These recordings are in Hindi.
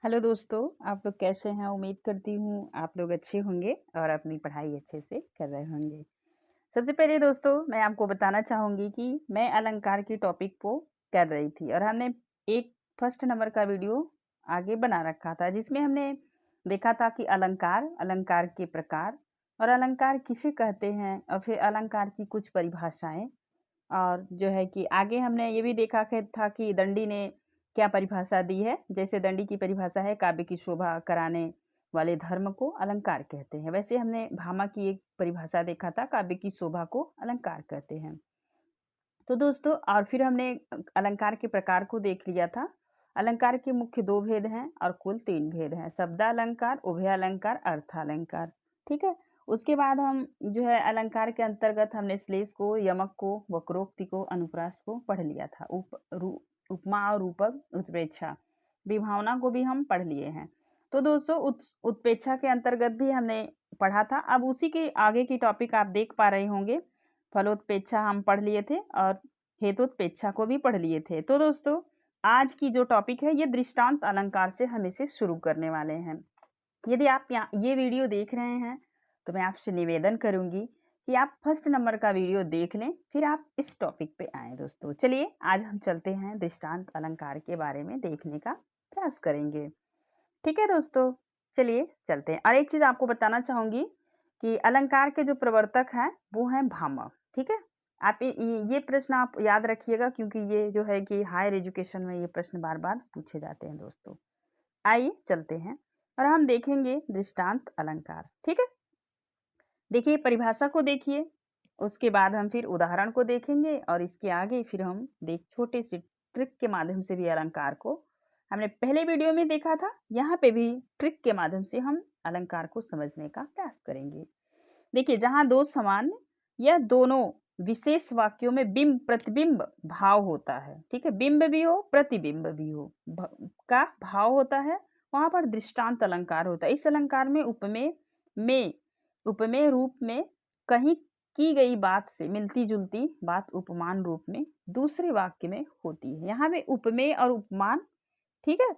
हेलो दोस्तों, आप लोग कैसे हैं? उम्मीद करती हूँ आप लोग अच्छे होंगे और अपनी पढ़ाई अच्छे से कर रहे होंगे। सबसे पहले दोस्तों मैं आपको बताना चाहूँगी कि मैं अलंकार की टॉपिक को कर रही थी और हमने एक फर्स्ट नंबर का वीडियो आगे बना रखा था जिसमें हमने देखा था कि अलंकार, अलंकार के प्रकार और अलंकार किसे कहते हैं और फिर अलंकार की कुछ परिभाषाएँ और जो है कि आगे हमने ये भी देखा था कि दंडी ने क्या परिभाषा दी है। जैसे दंडी की परिभाषा है काव्य की शोभा कराने वाले धर्म को अलंकार कहते हैं। वैसे हमने भामा की एक परिभाषा देखा था, काव्य की शोभा को अलंकार कहते हैं। तो दोस्तों और फिर हमने अलंकार के प्रकार को देख लिया था। अलंकार के मुख्य दो भेद हैं और कुल तीन भेद हैं, शब्दालंकार, उभयालंकार, अर्थालंकार। ठीक है। उसके बाद हम जो है अलंकार के अंतर्गत हमने श्लेष को, यमक को, वक्रोक्ति को, अनुप्रास को पढ़ लिया था। उपमा और रूपक, उत्प्रेक्षा, विभावना को भी हम पढ़ लिए हैं। तो दोस्तों उत्प्रेक्षा के अंतर्गत भी हमने पढ़ा था। अब उसी के आगे की टॉपिक आप देख पा रहे होंगे। फलोत्प्रेक्षा हम पढ़ लिए थे और हेतुत्प्रेक्षा को भी पढ़ लिए थे। तो दोस्तों आज की जो टॉपिक है ये दृष्टांत अलंकार से हम इसे शुरू करने वाले हैं। यदि आप ये वीडियो देख रहे हैं तो मैं आपसे निवेदन करूंगी कि आप फर्स्ट नंबर का वीडियो देख लें, फिर आप इस टॉपिक पे आए। दोस्तों चलिए आज हम चलते हैं दृष्टांत अलंकार के बारे में देखने का प्रयास करेंगे। ठीक है दोस्तों, चलिए चलते हैं। और एक चीज आपको बताना चाहूंगी कि अलंकार के जो प्रवर्तक हैं वो हैं भामह। ठीक है। आप ये प्रश्न आप याद रखिएगा क्योंकि ये जो है कि हायर एजुकेशन में ये प्रश्न बार बार पूछे जाते हैं। दोस्तों आइए चलते हैं और हम देखेंगे दृष्टांत अलंकार। ठीक है। देखिए परिभाषा को देखिए, उसके बाद हम फिर उदाहरण को देखेंगे और इसके आगे फिर हम देख छोटे से ट्रिक के माध्यम से भी अलंकार को हमने पहले वीडियो में देखा था, यहाँ पे भी ट्रिक के माध्यम से हम अलंकार को समझने का प्रयास करेंगे। देखिए जहां दो समान या दोनों विशेष वाक्यों में बिंब प्रतिबिंब भाव होता है, ठीक है, बिंब भी हो प्रतिबिंब भी हो, का भाव होता है, वहां पर दृष्टांत अलंकार होता है। इस अलंकार में में उपमेय रूप में कहीं की गई बात से मिलती जुलती बात उपमान रूप में दूसरे वाक्य में होती है। यहाँ पे उपमेय और उपमान, ठीक है।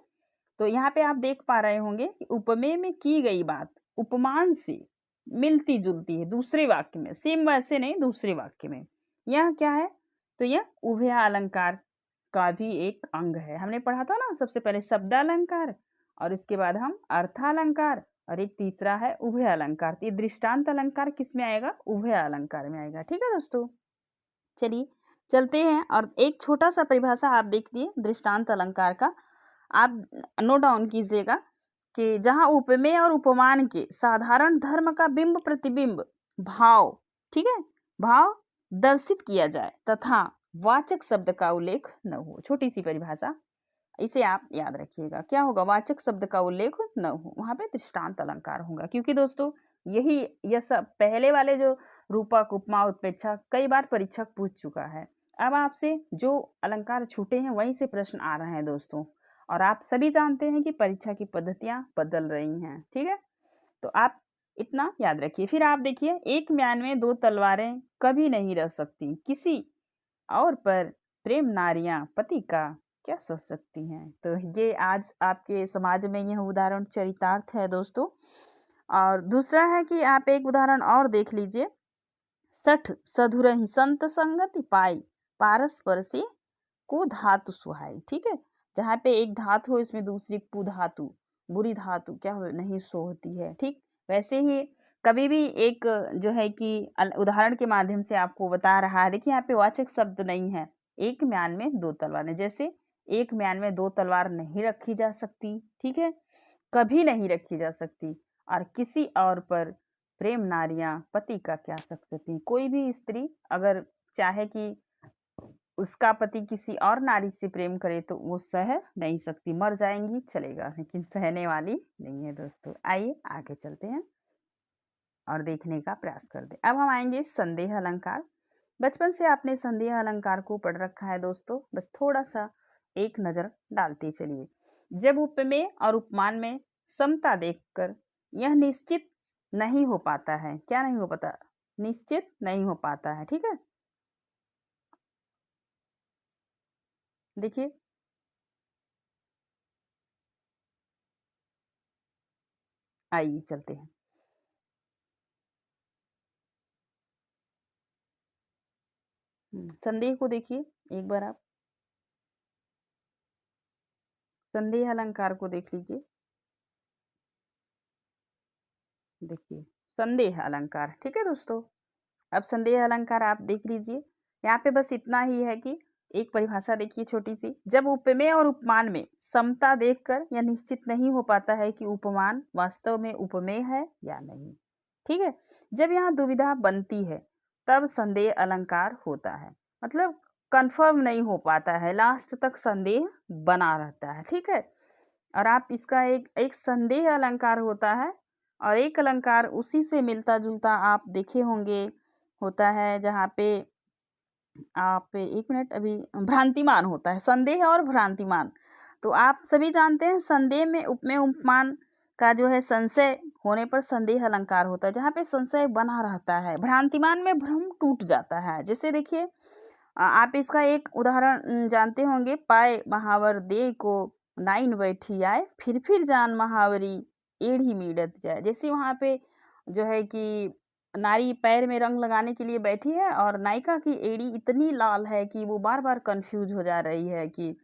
तो यहाँ पे आप देख पा रहे होंगे कि उपमेय में की गई बात उपमान से मिलती जुलती है दूसरे वाक्य में, सेम वैसे नहीं दूसरे वाक्य में। यह क्या है? तो यह उभय अलंकार का भी एक अंग है। हमने पढ़ा था ना सबसे पहले शब्दालंकार और इसके बाद हम अर्थालंकार और एक तीसरा है उभय अलंकार। तो ये दृष्टांत अलंकार किस में आएगा? उभय अलंकार में आएगा। ठीक है दोस्तों, चलिए चलते हैं और एक छोटा सा परिभाषा आप देख लिए दृष्टांत अलंकार का। आप नोट डाउन कीजिएगा कि जहां उपमेय और उपमान के साधारण धर्म का बिंब प्रतिबिंब भाव, ठीक है, भाव दर्शित किया जाए तथा वाचक शब्द का उल्लेख न हो। छोटी सी परिभाषा, इसे आप याद रखिएगा। क्या होगा? वाचक शब्द का उल्लेख न हो, वहां पे दृष्टांत अलंकार होगा। क्योंकि दोस्तों यही यह सब पहले वाले जो रूपक, उपमा, उत्प्रेक्षा कई बार परीक्षक पूछ चुका है। अब आपसे जो अलंकार छूटे हैं वहीं से प्रश्न आ रहे हैं दोस्तों, और आप सभी जानते हैं कि परीक्षा की पद्धतियां बदल रही हैं। ठीक है, तो आप इतना याद रखिए। फिर आप देखिए, एक म्यान में दो तलवारें कभी नहीं रह सकती, किसी और पर प्रेम नारियां पति का क्या सोच सकती हैं। तो ये आज आपके समाज में यह उदाहरण चरितार्थ है दोस्तों। और दूसरा है कि आप एक उदाहरण और देख लीजिए, सठ सधुरहि संत संगति पाई, पारस्पर से को धातु सुहाई। ठीक है, जहाँ पे एक धातु हो इसमें दूसरी कु धातु, बुरी धातु क्या हो नहीं सोहती है। ठीक वैसे ही कभी भी एक जो है कि उदाहरण के माध्यम से आपको बता रहा है। देखिए यहाँ पे वाचक शब्द नहीं है। एक म्यान में दो तलवार, जैसे एक म्यान में दो तलवार नहीं रखी जा सकती, ठीक है, कभी नहीं रखी जा सकती। और किसी और पर प्रेम नारियां पति का क्या सकती। कोई भी स्त्री अगर चाहे कि उसका पति किसी और नारी से प्रेम करे तो वो सह नहीं सकती, मर जाएंगी चलेगा, लेकिन सहने वाली नहीं है। दोस्तों आइए आगे चलते हैं और देखने का प्रयास करते हैं। अब हम आएंगे संदेह अलंकार। बचपन से आपने संदेह अलंकार को पढ़ रखा है दोस्तों, बस थोड़ा सा एक नजर डालते चलिए। जब उपमेय और उपमान में समता देखकर यह निश्चित नहीं हो पाता है, क्या नहीं हो पाता? निश्चित नहीं हो पाता है। ठीक है, देखिए आइए चलते हैं। संदेह को देखिए एक बार आप, संदेह अलंकार को देख लीजिए। देखिए संदेह अलंकार, ठीक है दोस्तों। अब संदेह अलंकार आप देख लीजिए। यहाँ पे बस इतना ही है कि एक परिभाषा देखिए छोटी सी, जब उपमेय और उपमान में समता देखकर यह निश्चित नहीं हो पाता है कि उपमान वास्तव में उपमेय है या नहीं। ठीक है, जब यहाँ दुविधा बनती है तब संदेह अलंकार होता है। मतलब कंफर्म नहीं हो पाता है, लास्ट तक संदेह बना रहता है। ठीक है, और आप इसका एक एक संदेह अलंकार होता है और एक अलंकार उसी से मिलता जुलता आप देखे होंगे होता है, जहाँ पे आप एक मिनट, अभी भ्रांतिमान होता है। संदेह और भ्रांतिमान तो आप सभी जानते हैं। संदेह में उपमेय उपमान का जो है संशय होने पर संदेह अलंकार होता है, जहाँ पे संशय बना रहता है। भ्रांतिमान में भ्रम टूट जाता है। जैसे देखिए आप इसका एक उदाहरण जानते होंगे, पाए महावर दे को नाइन बैठी आए, फिर जान महावरी एड़ी मीड़त जाए। जैसे वहाँ पे जो है कि नारी पैर में रंग लगाने के लिए बैठी है और नायिका की एड़ी इतनी लाल है कि वो बार बार कंफ्यूज हो जा रही है कि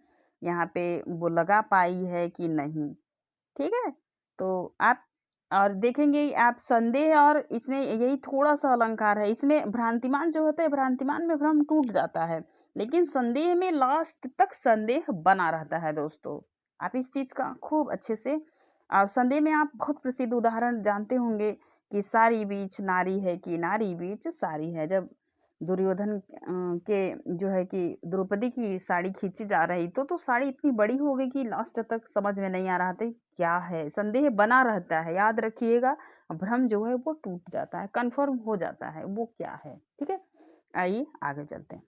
यहाँ पे वो लगा पाई है कि नहीं। ठीक है, तो आप और देखेंगे आप संदेह और इसमें यही थोड़ा सा अलंकार है। इसमें भ्रांतिमान जो होता है, भ्रांतिमान में भ्रम टूट जाता है, लेकिन संदेह में लास्ट तक संदेह बना रहता है दोस्तों। आप इस चीज का खूब अच्छे से, और संदेह में आप बहुत प्रसिद्ध उदाहरण जानते होंगे कि सारी बीच नारी है कि नारी बीच सारी है। जब दुर्योधन के जो है कि द्रौपदी की साड़ी खींची जा रही तो साड़ी इतनी बड़ी हो गई कि लास्ट तक समझ में नहीं आ रहा था क्या है। संदेह बना रहता है, याद रखिएगा। भ्रम जो है वो टूट जाता है, कंफर्म हो जाता है वो क्या है। ठीक है, आइए आगे चलते हैं।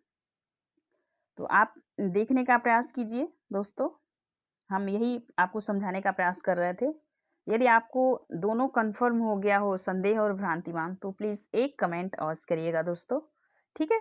तो आप देखने का प्रयास कीजिए दोस्तों, हम यही आपको समझाने का प्रयास कर रहे थे। यदि आपको दोनों कंफर्म हो गया हो, संदेह और भ्रांतिमान, तो प्लीज एक कमेंट अवश्य करिएगा दोस्तों। ठीक है,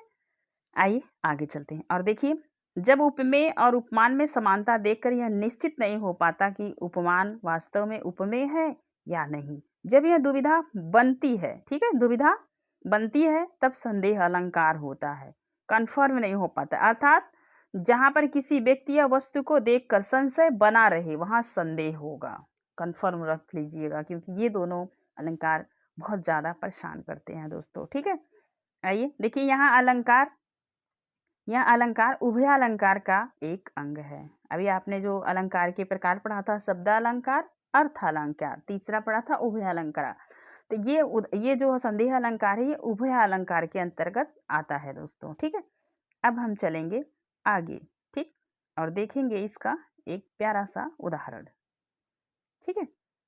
आइए आगे चलते हैं और देखिए, जब उपमेय और उपमान में समानता देखकर यह निश्चित नहीं हो पाता कि उपमान वास्तव में उपमेय है या नहीं, जब यह दुविधा बनती है, ठीक है, दुविधा बनती है तब संदेह अलंकार होता है। कंफर्म नहीं हो पाता, अर्थात जहां पर किसी व्यक्ति या वस्तु को देखकर संशय बना रहे वहां संदेह होगा। कंफर्म रख लीजिएगा, क्योंकि ये दोनों अलंकार बहुत ज्यादा परेशान करते हैं दोस्तों। ठीक है, आइए देखिए, यहाँ अलंकार, यह अलंकार उभय अलंकार का एक अंग है। अभी आपने जो अलंकार के प्रकार पढ़ा था, शब्द अलंकार, अर्थ अलंकार, तीसरा पढ़ा था उभय अलंकार। तो ये जो संदेह अलंकार है, ये उभय अलंकार के अंतर्गत आता है दोस्तों। ठीक है, अब हम चलेंगे आगे, ठीक, और देखेंगे इसका एक प्यारा सा उदाहरण। ठीक है,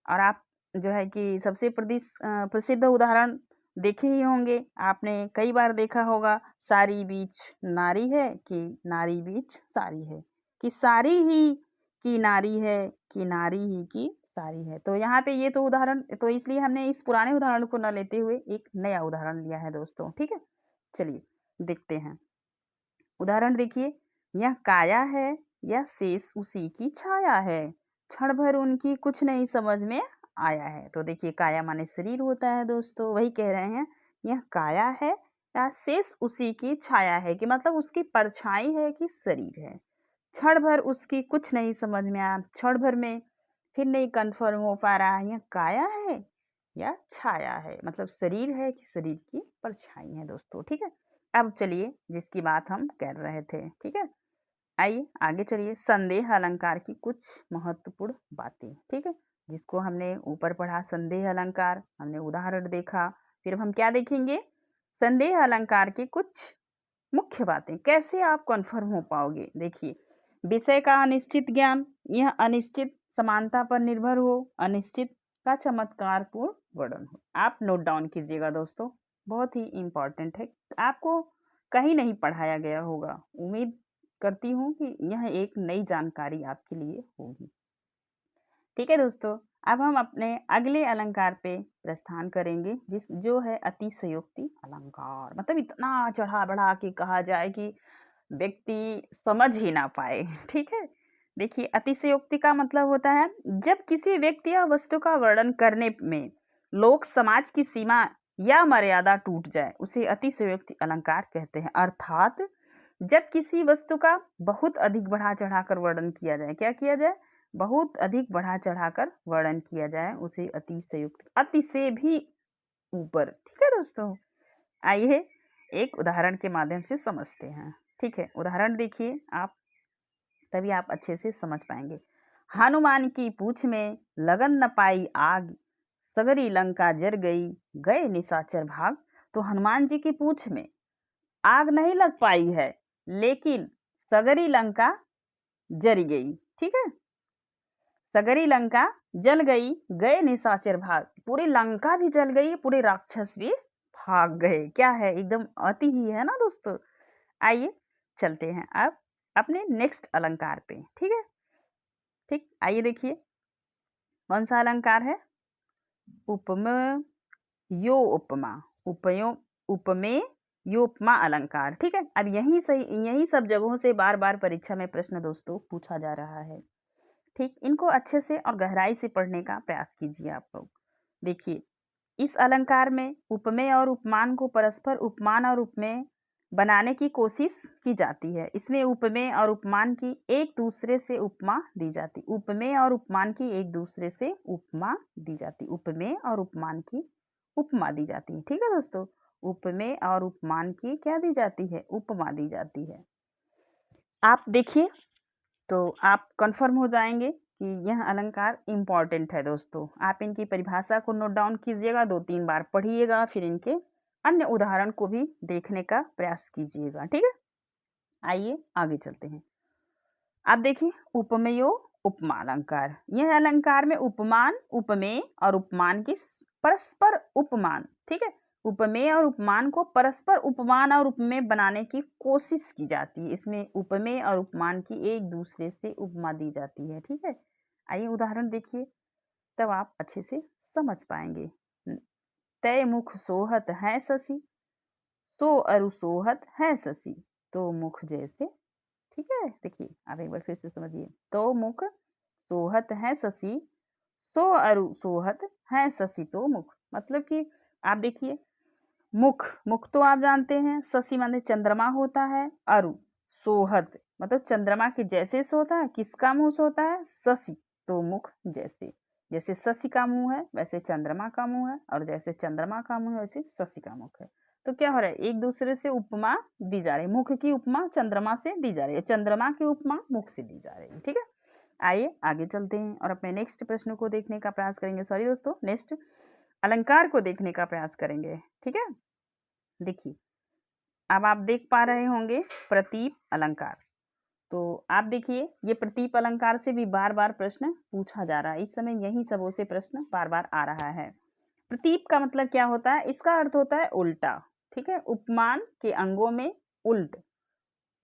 और आप जो है कि सबसे प्रसिद्ध उदाहरण देखे ही होंगे, आपने कई बार देखा होगा, सारी बीच नारी है कि नारी बीच सारी है, कि सारी ही की नारी है कि नारी ही की सारी है। तो यहाँ पे ये तो उदाहरण, तो इसलिए हमने इस पुराने उदाहरण को न लेते हुए एक नया उदाहरण लिया है दोस्तों। ठीक है, चलिए देखते हैं उदाहरण। देखिए, यह काया है, यह शेष उसी की छाया है, क्षण भर उनकी कुछ नहीं समझ में आया है। तो देखिए, काया माने शरीर होता है दोस्तों, वही कह रहे हैं, यह काया है या शेष उसी की छाया है, कि मतलब उसकी परछाई है कि शरीर है। क्षण भर उसकी कुछ नहीं समझ में आया, क्षण भर में फिर नहीं कंफर्म हो पा रहा है, यह काया है या छाया है, मतलब शरीर है कि शरीर की परछाई है दोस्तों। ठीक है, अब चलिए जिसकी बात हम कर रहे थे, ठीक है, आइए आगे चलिए, संदेह अलंकार की कुछ महत्वपूर्ण बातें। ठीक है, जिसको हमने ऊपर पढ़ा संदेह अलंकार, हमने उदाहरण देखा, फिर हम क्या देखेंगे, संदेह अलंकार की कुछ मुख्य बातें, कैसे आप कन्फर्म हो पाओगे। देखिए, विषय का अनिश्चित ज्ञान, यह अनिश्चित समानता पर निर्भर हो, अनिश्चित का चमत्कार पूर्ण वर्णन हो। आप नोट डाउन कीजिएगा दोस्तों, बहुत ही इंपॉर्टेंट है, आपको कहीं नहीं पढ़ाया गया होगा। उम्मीद करती हूँ कि यह एक नई जानकारी आपके लिए होगी। ठीक है दोस्तों, अब हम अपने अगले अलंकार पे प्रस्थान करेंगे, जो है अतिशयोक्ति अलंकार। मतलब इतना चढ़ा बढ़ा के कहा जाए कि व्यक्ति समझ ही ना पाए। ठीक है, देखिए, अतिशयोक्ति का मतलब होता है जब किसी व्यक्ति या वस्तु का वर्णन करने में लोक समाज की सीमा या मर्यादा टूट जाए, उसे अतिशयोक्ति अलंकार कहते हैं। अर्थात जब किसी वस्तु का बहुत अधिक बढ़ा चढ़ाकर वर्णन किया जाए, क्या किया जाए? बहुत अधिक बढ़ा चढ़ाकर वर्णन किया जाए, उसे अतिशयोक्ति, अति से भी ऊपर। ठीक है दोस्तों, आइए एक उदाहरण के माध्यम से समझते हैं। ठीक है, उदाहरण देखिए आप, तभी आप अच्छे से समझ पाएंगे। हनुमान की पूंछ में लगन न पाई आग, सगरी लंका जर गई, गए निशाचर भाग। तो हनुमान जी की पूंछ में आग नहीं लग पाई है, लेकिन सगरी लंका जरी गई। ठीक है, सगरी लंका जल गई, गए निशाचर भाग। पूरी लंका भी जल गई, पूरे राक्षस भी भाग गए। क्या है, एकदम अति ही है ना दोस्तों। आइए चलते हैं अब अपने नेक्स्ट अलंकार पे। ठीक है, ठीक, आइए देखिए कौन सा अलंकार है? उपमेय यो उपमा, उपयो उपमेय योपमा अलंकार। ठीक है, अब यही सब जगहों से बार बार परीक्षा में प्रश्न दोस्तों पूछा जा रहा है। ठीक, इनको अच्छे से और गहराई से पढ़ने का प्रयास कीजिए आप लोग। देखिए, इस अलंकार में उपमेय और उपमान को परस्पर उपमान और उपमेय बनाने की कोशिश की जाती है। इसमें उपमेय और उपमान की एक दूसरे से उपमा दी जाती, उपमेय और उपमान की एक दूसरे से उपमा दी जाती, उपमेय और उपमान की उपमा दी जाती है। ठीक है दोस्तों, उपमेय और उपमान की क्या दी जाती है? उपमा दी जाती है। आप देखिए तो आप कंफर्म हो जाएंगे कि यह अलंकार इम्पॉर्टेंट है दोस्तों। आप इनकी परिभाषा को नोट डाउन कीजिएगा, 2-3 बार पढ़िएगा, फिर इनके अन्य उदाहरण को भी देखने का प्रयास कीजिएगा। ठीक है, आइए आगे चलते हैं। आप देखिए, उपमेयो उपमा अलंकार। यह अलंकार में उपमान, उपमेय और उपमान की परस्पर उपमान, ठीक है, उपमेय और उपमान को परस्पर उपमान और उपमेय बनाने की कोशिश की जाती है। इसमें उपमेय और उपमान की एक दूसरे से उपमा दी जाती है। ठीक है, आइए उदाहरण देखिए, तब आप अच्छे से समझ पाएंगे। तय मुख सोहत है शशि, सो अरु सोहत है शशि, तो मुख जैसे। ठीक है, देखिए आप एक बार फिर से समझिए। तो मुख सोहत है शशि, सो अरु सोहत है शशि तो मुख। मतलब कि आप देखिए, मुख, मुख तो आप जानते हैं, शशि माने चंद्रमा होता है, अरु सोहत मतलब चंद्रमा के जैसे सोता है। किसका मुंह सोता है? शशि तो मुख जैसे। जैसे शशि का मुंह है वैसे चंद्रमा का मुंह है, और जैसे चंद्रमा का मुंह है वैसे शशि का मुख है। तो क्या हो रहा है, एक दूसरे से उपमा दी जा रही है। मुख की उपमा चंद्रमा से दी जा रही है, चंद्रमा की उपमा मुख से दी जा रही है। ठीक है, आइए आगे चलते हैं और अपने नेक्स्ट प्रश्न को देखने का प्रयास करेंगे। सॉरी दोस्तों, नेक्स्ट अलंकार को देखने का प्रयास करेंगे। ठीक है, देखिए अब आप देख पा रहे होंगे प्रतीप अलंकार। तो आप देखिए, ये प्रतीप अलंकार से भी बार बार प्रश्न पूछा जा रहा है। इस समय यही सबों से प्रश्न बार बार आ रहा है। प्रतीप का मतलब क्या होता है? इसका अर्थ होता है उल्टा। ठीक है, उपमान के अंगों में उल्ट,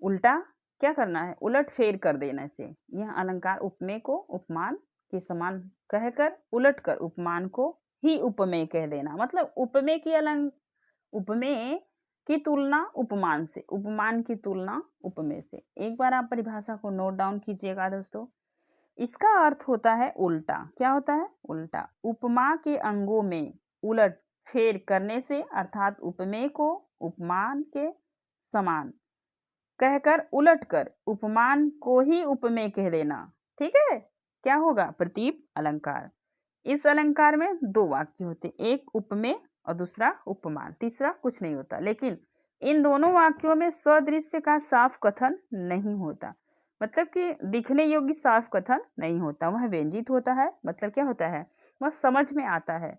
उल्टा क्या करना है? उलट फेर कर देने से यह अलंकार उपमेय को उपमान के समान कहकर उलट कर उपमान को ही उपमेय कह देना। मतलब उपमेय की उपमेय की तुलना उपमान से, उपमान की तुलना उपमेय से। एक बार आप परिभाषा को नोट डाउन कीजिएगा दोस्तों। इसका अर्थ होता है उल्टा। क्या होता है? उल्टा। उपमा के अंगों में उलट फेर करने से, अर्थात उपमेय को उपमान के समान कहकर उलट कर उपमान को ही उपमेय कह देना। ठीक है, क्या होगा? प्रतीप अलंकार। इस अलंकार में 2 वाक्य होते, एक उपमेय और दूसरा उपमान, तीसरा कुछ नहीं होता। लेकिन इन दोनों वाक्यों में सदृश्य का साफ कथन नहीं होता। मतलब कि दिखने योग्य साफ कथन नहीं होता, वह व्यंजित होता है। मतलब क्या होता है? वह समझ में आता है,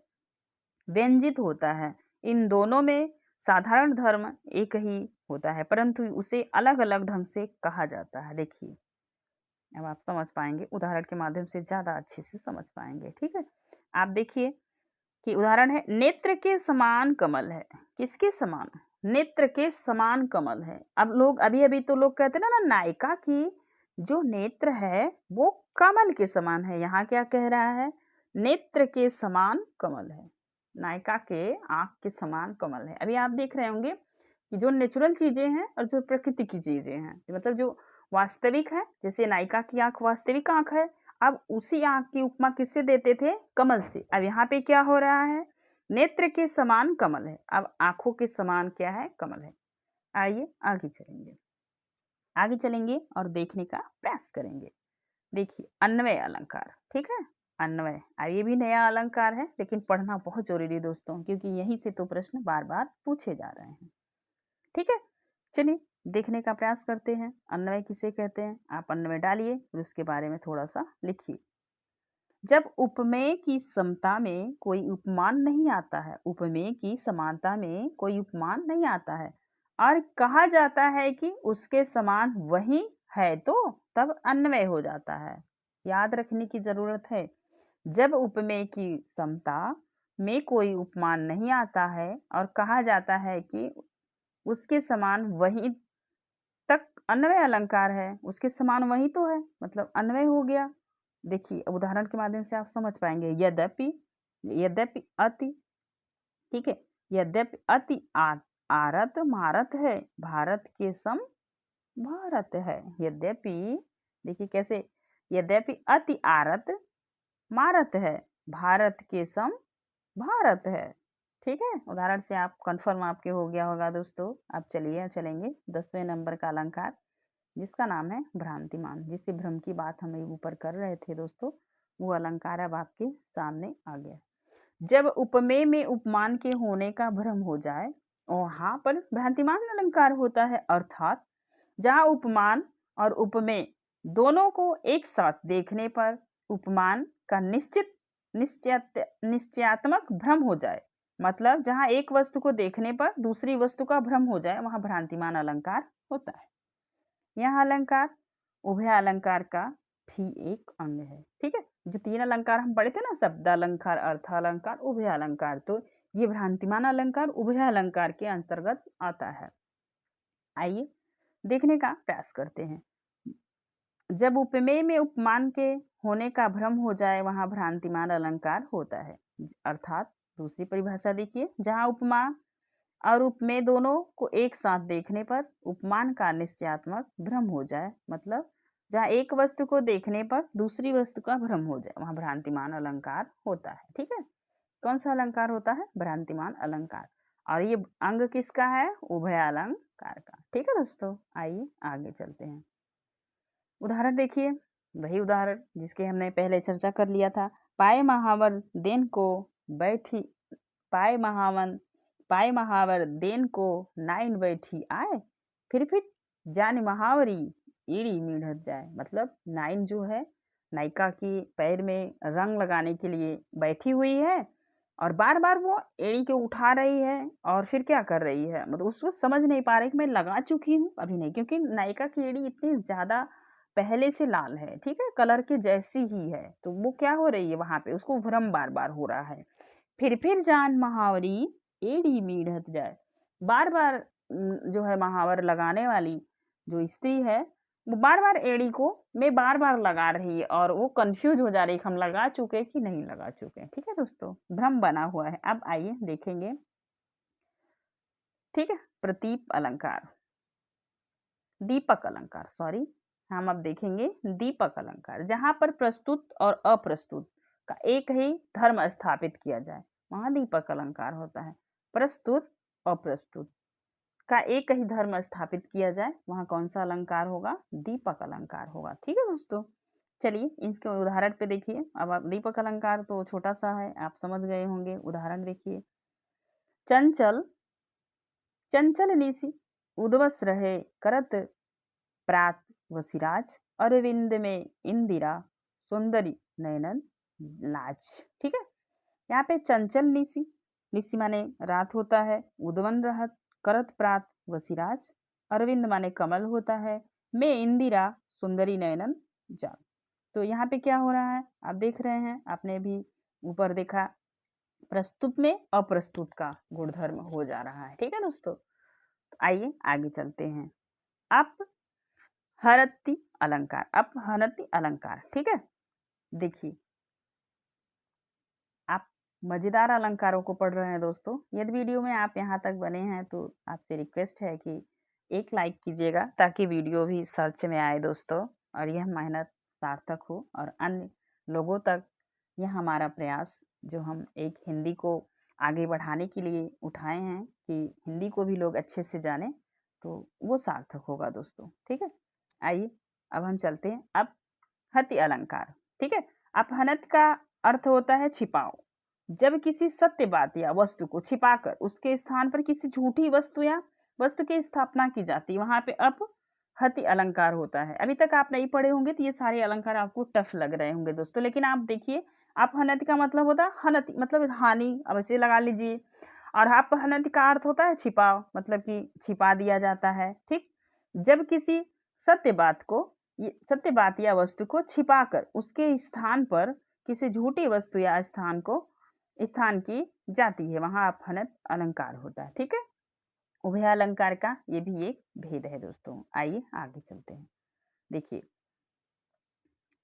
व्यंजित होता है। इन दोनों में साधारण धर्म एक ही होता है, परंतु उसे अलग अलग ढंग से कहा जाता है। देखिए अब आप समझ पाएंगे, उदाहरण के माध्यम से ज्यादा अच्छे से समझ पाएंगे। ठीक है, आप देखिए कि उदाहरण है, नेत्र के समान कमल है। किसके समान? नेत्र के समान कमल है। अब लोग अभी अभी तो लोग कहते ना नायिका की जो नेत्र है वो कमल के समान है। यहाँ क्या कह रहा है? नेत्र के समान कमल है, नायिका के आंख के समान कमल है। अभी आप देख रहे होंगे कि जो नेचुरल चीजें हैं और जो प्रकृति की चीजें हैं, मतलब जो वास्तविक है, जैसे नायिका की आंख वास्तविक आंख है। अब उसी आंख की उपमा किससे देते थे? कमल से। अब यहाँ पे क्या हो रहा है? नेत्र के समान कमल है। अब आंखों के समान क्या है? कमल है। आइए आगे चलेंगे, आगे चलेंगे और देखने का प्रयास करेंगे। देखिए अन्वय अलंकार, ठीक है। अन्वय, अब ये भी नया अलंकार है, लेकिन पढ़ना बहुत जरूरी है दोस्तों, क्योंकि यहीं से तो प्रश्न बार बार पूछे जा रहे हैं। ठीक है, चलिए देखने का प्रयास करते हैं। अन्वय किसे कहते हैं? आप अन्वय डालिए और उसके बारे में थोड़ा सा लिखिए। जब उपमेय की समता में कोई उपमान नहीं आता है, उपमेय की समानता में कोई उपमान नहीं आता है और कहा जाता है कि उसके समान वही है, तो तब अन्वय हो जाता है। याद रखने की जरूरत है, जब उपमेय की समता में कोई उपमान नहीं आता है और कहा जाता है कि उसके समान वही, तक अन्वय अलंकार है। उसके समान वही तो है, मतलब अन्वय हो गया। देखिए उदाहरण के माध्यम से आप समझ पाएंगे। यद्यपि, यद्यपि अति, ठीक है। यद्यपि अति आरत मारत है, भारत के सम भारत है। यद्यपि, देखिए कैसे, यद्यपि अति आरत मारत है, भारत के सम भारत है। ठीक है, उदाहरण से आप कंफर्म आपके हो गया होगा दोस्तों। अब चलिए चलेंगे 10वें नंबर का अलंकार, जिसका नाम है भ्रांतिमान। जिससे भ्रम की बात हम ऊपर कर रहे थे दोस्तों, वो अलंकार अब आपके सामने आ गया। जब उपमेय में उपमान के होने का भ्रम हो जाए, वहां पर भ्रांतिमान अलंकार होता है। अर्थात जहां उपमान और उपमेय दोनों को एक साथ देखने पर उपमान का निश्चयात्मक भ्रम हो जाए, मतलब जहां एक वस्तु को देखने पर दूसरी वस्तु का भ्रम हो जाए, वहां भ्रांतिमान अलंकार होता है। यह अलंकार उभय अलंकार का भी एक अंग है। ठीक है, जो 3 अलंकार हम पढ़े थे ना, शब्द अलंकार, अर्थ अलंकार, उभय अलंकार, तो ये भ्रांतिमान अलंकार उभय अलंकार के अंतर्गत आता है। आइए देखने का प्रयास करते हैं। जब उपमेय में उपमान के होने का भ्रम हो जाए, वहां भ्रांतिमान अलंकार होता है। अर्थात दूसरी परिभाषा देखिए, जहां उपमा और उपमेय दोनों को एक साथ देखने पर उपमान का निश्चयात्मक भ्रम हो जाए, मतलब जहां एक वस्तु को देखने पर दूसरी वस्तु का भ्रम हो जाए, वहां भ्रांतिमान अलंकार होता है। ठीक है, कौन सा अलंकार होता है? भ्रांतिमान अलंकार। और ये अंग किसका है? उभय अलंकार का। ठीक है दोस्तों, आइए आगे चलते हैं। उदाहरण देखिए, वही उदाहरण जिसके हमने पहले चर्चा कर लिया था। पाए महावर देन को बैठी, पाए महावन पाए महावर देन को नाइन बैठी आए, फिर जान महावरी ईड़ी मिढ़त जाए। मतलब नाइन जो है, नायिका की पैर में रंग लगाने के लिए बैठी हुई है और बार बार वो एड़ी को उठा रही है और फिर क्या कर रही है, मतलब उसको समझ नहीं पा रही कि मैं लगा चुकी हूँ अभी नहीं, क्योंकि नायिका की एड़ी इतनी ज्यादा पहले से लाल है, ठीक है, कलर के जैसी ही है, तो वो क्या हो रही है, वहां पे उसको भ्रम बार बार हो रहा है। फिर जान महावरी एड़ी मीढ़त जाए। बार बार जो है महावर लगाने वाली जो स्त्री है, वो बार बार एड़ी को में बार बार लगा रही है और वो कंफ्यूज हो जा रही है कि हम लगा चुके कि नहीं लगा चुके। ठीक है दोस्तों, भ्रम बना हुआ है। अब आइए देखेंगे, ठीक है, प्रतीप अलंकार, दीपक अलंकार, सॉरी, हम अब देखेंगे दीपक अलंकार। जहां पर प्रस्तुत और अप्रस्तुत का एक ही धर्म स्थापित किया जाए, वहां दीपक अलंकार होता है। प्रस्तुत अप्रस्तुत का एक ही धर्म स्थापित किया जाए, वहां कौन सा अलंकार होगा? दीपक अलंकार होगा। ठीक है दोस्तों, चलिए इसके उदाहरण पे देखिए। अब आप दीपक अलंकार तो छोटा सा है, आप समझ गए होंगे। उदाहरण देखिए, चंचल चंचल निशि उद्वस रहे करत प्रात वसिराज, अरविंद में इंदिरा सुंदरी नयनन लाज। ठीक है, यहाँ पे चंचल निशि, निशि माने रात होता है, उद्वन रहत, करत प्रात वसिराज, अरविंद माने कमल होता है, में इंदिरा सुंदरी नयनन जाग। तो यहाँ पे क्या हो रहा है, आप देख रहे हैं, आपने भी ऊपर देखा, प्रस्तुत में अप्रस्तुत का गुणधर्म हो जा रहा है। ठीक है दोस्तों, आइए आगे चलते हैं। आप हरति अलंकार, अब हनति अलंकार, ठीक है। देखिए, आप मजेदार अलंकारों को पढ़ रहे हैं दोस्तों। यदि वीडियो में आप यहाँ तक बने हैं तो आपसे रिक्वेस्ट है कि एक लाइक कीजिएगा ताकि वीडियो भी सर्च में आए दोस्तों, और यह मेहनत सार्थक हो और अन्य लोगों तक यह हमारा प्रयास जो हम एक हिंदी को आगे बढ़ाने के लिए उठाए हैं कि हिंदी को भी लोग अच्छे से जानें, तो वो सार्थक होगा दोस्तों। ठीक है, आइए अब हम चलते हैं। अब हति अलंकार। ठीक है, अपहनत का अर्थ होता है छिपाओ। जब किसी सत्य बात या वस्तु को छिपाकर उसके स्थान पर किसी झूठी वस्तु या वस्तु की स्थापना की जाती है, वहां पे अपहति अलंकार होता है। अभी तक आप नहीं पढ़े होंगे तो ये सारे अलंकार आपको टफ लग रहे होंगे दोस्तों, लेकिन आप देखिए अपहनति का मतलब होता है हनति, मतलब हानि, अब इसे लगा लीजिए। और अपहनति का अर्थ होता है छिपाओ, मतलब कि छिपा दिया जाता है। ठीक, जब किसी सत्य बात को, सत्य बात या वस्तु को छिपाकर उसके स्थान पर किसी झूठी वस्तु या स्थान की जाती है, वहां अपहनत अलंकार होता है। ठीक है, उभय अलंकार का ये भी एक भेद है दोस्तों। आइए आगे चलते हैं। देखिए,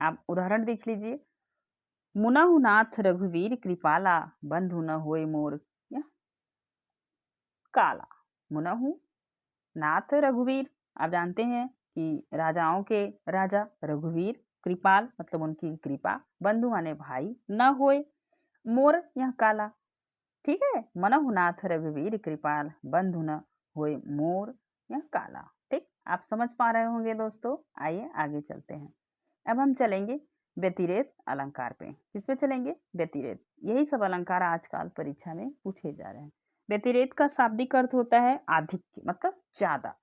आप उदाहरण देख लीजिए। मुनहु नाथ रघुवीर कृपाला, बंधु न होए मोर या काला। मुनहु नाथ रघुवीर, आप जानते हैं कि राजाओं के राजा रघुवीर, कृपाल मतलब उनकी कृपा, बंधु माने भाई, न होए मोर यह काला। ठीक है, मनहु नाथ रघुवीर कृपाल, बंधु न होए मोर यह काला। ठीक, आप समझ पा रहे होंगे दोस्तों। आइए आगे चलते हैं। अब हम चलेंगे व्यतिरेक अलंकार पे। किस पे चलेंगे? व्यतिरेक। यही सब अलंकार आजकल परीक्षा में पूछे जा रहे हैं। व्यतिरेक का शाब्दिक अर्थ होता है आधिक्य, मतलब ज्यादा।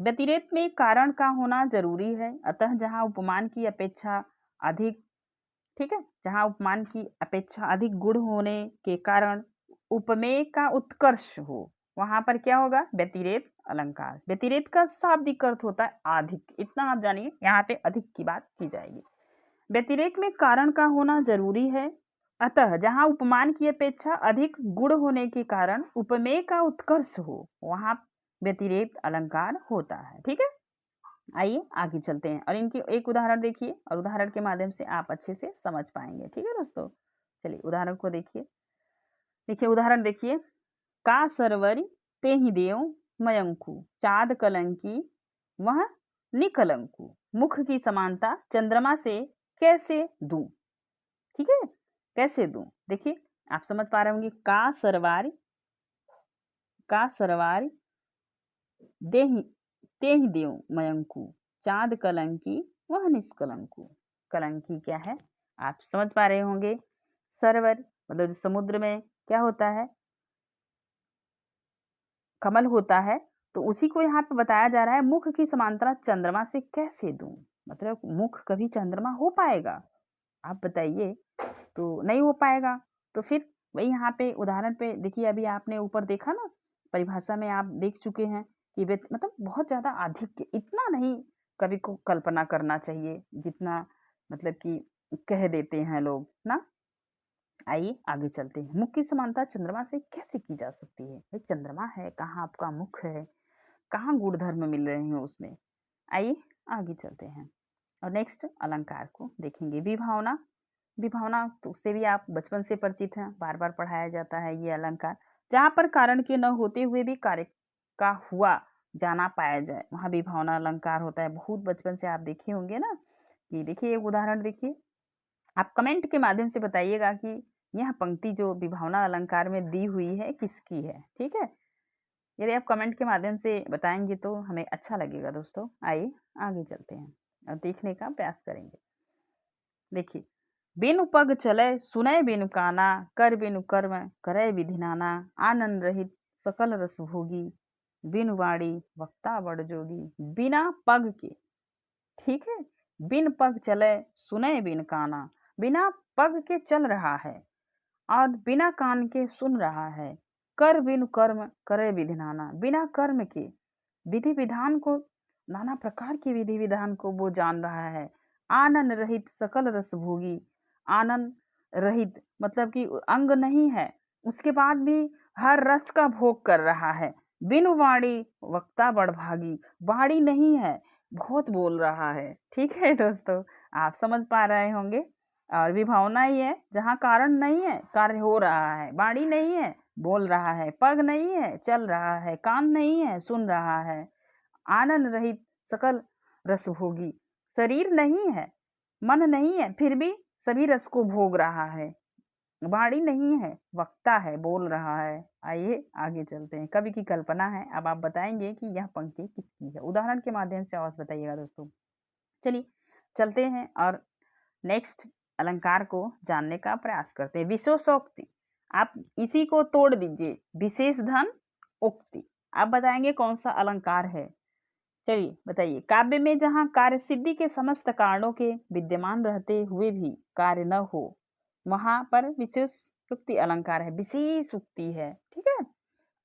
व्यतिरेक में कारण का होना जरूरी है, अतः जहां उपमान की अपेक्षा अधिक, ठीक है, जहां उपमान की अपेक्षा अधिक गुण होने के कारण उपमेय का उत्कर्ष हो, वहां पर क्या होगा? व्यतिरेक अलंकार। व्यतिरेक का शाब्दिक अर्थ होता है अधिक, इतना आप जानिए, यहाँ पे अधिक की बात की जाएगी। व्यतिरेक में कारण का होना जरूरी है, अतः जहां उपमान की अपेक्षा अधिक गुण होने के कारण उपमेय का उत्कर्ष हो, वहां व्यतिरेक अलंकार होता है। ठीक है, आइए आगे चलते हैं और इनकी एक उदाहरण देखिए, और उदाहरण के माध्यम से आप अच्छे से समझ पाएंगे। ठीक है दोस्तों, चलिए उदाहरण को देखिए। देखिए उदाहरण देखिए। का सरवरी ते ही देव मयंकु, चाँद कलंकी वह निकलंकु, मुख की समानता चंद्रमा से कैसे दूं? ठीक है, कैसे दूं? देखिए आप समझ पा रहे होंगे। का सरवारी देहि तेहि देव मयंकु, चाँद कलंकी वह निष्कलंकु। कलंकी क्या है आप समझ पा रहे होंगे। सरवर मतलब समुद्र में क्या होता है? कमल होता है। तो उसी को यहाँ पे बताया जा रहा है, मुख की समांतरा चंद्रमा से कैसे दूं? मतलब मुख कभी चंद्रमा हो पाएगा? आप बताइए। तो नहीं हो पाएगा। तो फिर वही यहाँ पे उदाहरण पे देखिए, अभी आपने ऊपर देखा ना, परिभाषा में आप देख चुके हैं कि मतलब बहुत ज्यादा अधिक, इतना नहीं कभी को कल्पना करना चाहिए जितना मतलब कि कह देते हैं लोग ना। आइए आगे चलते हैं। मुख की समानता चंद्रमा से कैसे की जा सकती है? भाई चंद्रमा है, कहाँ आपका मुख है, कहाँ गुण धर्म मिल रहे हैं उसमें। आइए आगे चलते हैं और नेक्स्ट अलंकार को देखेंगे। विभावना। विभावना तो उससे भी आप बचपन से परिचित हैं, बार बार पढ़ाया जाता है ये अलंकार। जहाँ पर कारण के न होते हुए भी कार्य का हुआ जाना पाया जाए, वहाँ विभावना अलंकार होता है। बहुत बचपन से आप देखे होंगे ना। कि देखिए एक उदाहरण देखिए, आप कमेंट के माध्यम से बताइएगा कि यह पंक्ति जो विभावना अलंकार में दी हुई है किसकी है। ठीक है, यदि आप कमेंट के माध्यम से बताएंगे तो हमें अच्छा लगेगा दोस्तों। आइए आगे चलते हैं और देखने का प्रयास करेंगे। देखिए, बिनु पग चले सुनय बिनु काना, कर बिनु कर्म करे विधि नाना, आनंद रहित सकल रस भोगी, बिनु वाणी वक्ता बड़ जोगी। बिना पग के, ठीक है, बिन पग चले सुनय बिन काना, बिना पग के चल रहा है और बिना कान के सुन रहा है। कर बिनु कर्म करे विधि नाना, बिना कर्म के विधि विधान को, नाना प्रकार के विधि विधान को वो जान रहा है। आनंद रहित सकल रस भोगी, आनंद रहित मतलब कि अंग नहीं है, उसके बाद भी हर रस का भोग कर रहा है। बिनु वाणी वक्ता बड़भागी, वाणी नहीं है, बहुत बोल रहा है। ठीक है दोस्तों, आप समझ पा रहे होंगे। और विभावना ही है जहाँ कारण नहीं है, कार्य हो रहा है। वाणी नहीं है, बोल रहा है। पग नहीं है, चल रहा है। कान नहीं है, सुन रहा है। आनंद रहित सकल रस भोगी। शरीर नहीं है, मन नहीं है, फिर भी सभी रस को भोग रहा है। वाणी नहीं है, वक्ता है, बोल रहा है। आइए आगे चलते हैं। कवि की कल्पना है। अब आप बताएंगे कि यह पंक्ति किसकी है। उदाहरण के माध्यम से आवाज बताइएगा दोस्तों। चलिए चलते हैं और नेक्स्ट अलंकार को जानने का प्रयास करते हैं। विशेषोक्ति, आप इसी को तोड़ दीजिए। विशेष धन उक्ति, आप बताएंगे कौन सा अलंकार है। चलिए बताइए। काव्य में जहाँ कार्य सिद्धि के समस्त कारणों के विद्यमान रहते हुए भी कार्य न हो, वहां पर विशेष उक्ति अलंकार है, विशेष उक्ति है। ठीक है,